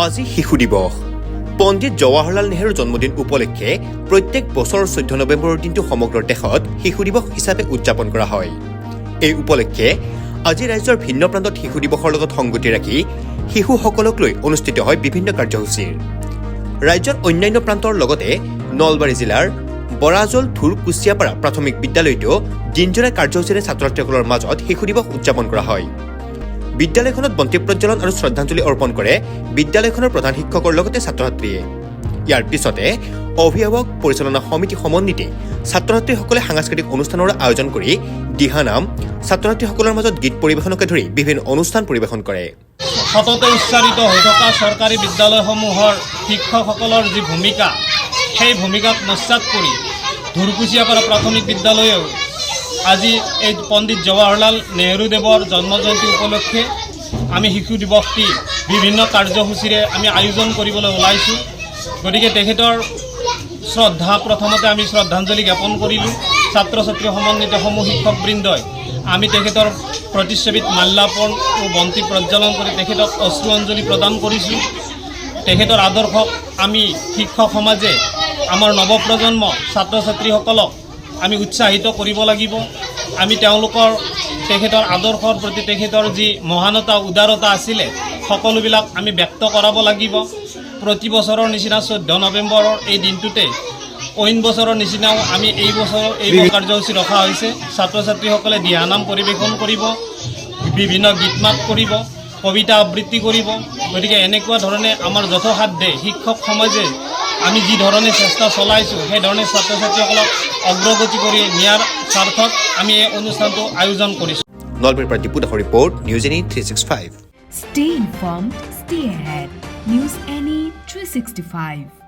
আজি শিশু দিৱস পণ্ডিত জৱাহৰলাল নেহৰুৰ জন্মদিন উপলক্ষে প্ৰত্যেক বছৰ 14 নৱেম্বৰৰ দিনটো সমগ্ৰ দেশত শিশু দিৱস হিচাপে উদযাপন কৰা হয়। এই উপলক্ষে আজি ৰাজ্যৰ ভিন্ন প্ৰান্তত শিশু দিৱসৰ লগত সংগতি ৰাখি শিশুসকলক লৈ অনুষ্ঠিত হয় বিভিন্ন কাৰ্যসূচী। ৰাজ্যৰ অন্যান্য প্ৰান্তৰ লগতে নলবাৰী জিলাৰ বৰাজল ধুৰ কুচিয়াপাৰা প্ৰাথমিক বিদ্যালয়তো দিনজোৰা কাৰ্যসূচীৰে ছাত্ৰ-ছাত্ৰীসকলৰ মাজত শিশু দিৱস উদযাপন কৰা হয়। বিদ্যালয়খনত বন্তি প্ৰজ্বলন আৰু শ্ৰদ্ধাঞ্জলি অৰ্পণ কৰে বিদ্যালয়খনৰ প্ৰধান শিক্ষকৰ লগতে ছাত্ৰ-ছাত্ৰীয়ে। ইয়াৰ পিছতে অভিভাৱক পৰিচালনা সমিতি সমন্বিতে ছাত্ৰ-ছাত্ৰীসকলে সাংস্কৃতিক অনুষ্ঠানৰ আয়োজন কৰি দিহানাম, ছাত্ৰ-ছাত্ৰীসকলৰ মাজত গীত পৰিৱেশনকে ধৰি বিভিন্ন অনুষ্ঠান পৰিৱেশন কৰে। সততে উচ্চাৰিত হৈ থকা চৰকাৰী বিদ্যালয়সমূহৰ শিক্ষকসকলৰ যি ভূমিকা, সেই ভূমিকাক নস্যাৎ কৰি ধুৰকুচিয়াপাৰা প্ৰাথমিক বিদ্যালয়েও আজি এই পণ্ডিত জৱাহৰলাল নেহৰুদেৱৰ জন্মজয়ন্তী উপলক্ষে আমি শিশু দিৱসটি বিভিন্ন কাৰ্যসূচীৰে আমি আয়োজন কৰিবলৈ ওলাইছোঁ। গতিকে তেখেতৰ প্ৰথমতে আমি শ্ৰদ্ধাঞ্জলি জ্ঞাপন কৰিলোঁ। ছাত্ৰ ছাত্ৰী সমন্বিত সমূহ শিক্ষকবৃন্দই আমি তেখেতৰ প্ৰতিচ্ছবিত মাল্যাৰ্পণ আৰু বন্তি প্ৰজ্বলন কৰি তেখেতক অশ্ৰু অঞ্জলি প্ৰদান কৰিছোঁ। তেখেতৰ আদৰ্শক আমি শিক্ষক সমাজে আমাৰ নৱপ্ৰজন্ম ছাত্ৰ ছাত্ৰীসকলক আমি উৎসাহিত কৰিব লাগিব। আমি তেখেতৰ আদৰ্শৰ প্ৰতি তেখেতৰ যি মহানতা উদাৰতা আছিলে সকলোবিলাক আমি ব্যক্ত কৰাব লাগিব। প্ৰতি বছৰৰ নিচিনা 14 নৱেম্বৰৰ এই দিনটোতে অইন বছৰৰ নিচিনাও আমি এই কাৰ্যসূচী ৰখা হৈছে। ছাত্ৰ ছাত্ৰীসকলে দিহানাম পৰিৱেশন কৰিব, বিভিন্ন গীত মাত কৰিব, কবিতা আবৃত্তি কৰিব। গতিকে এনেকুৱা ধৰণে আমাৰ যথাসাধ্যে শিক্ষক সমাজে আমি যি ধৰণে চেষ্টা চলাইছোঁ সেই ধৰণে ছাত্ৰ ছাত্ৰীসকলক অগ্ৰগতি কৰি নিয়াৰ স্বাৰ্থত আমি এই অনুষ্ঠানটো আয়োজন কৰিছোঁ। নলবাৰীৰ পৰা দীপু দাসৰ report, news any 365। Stay informed, stay ahead. News Any 365.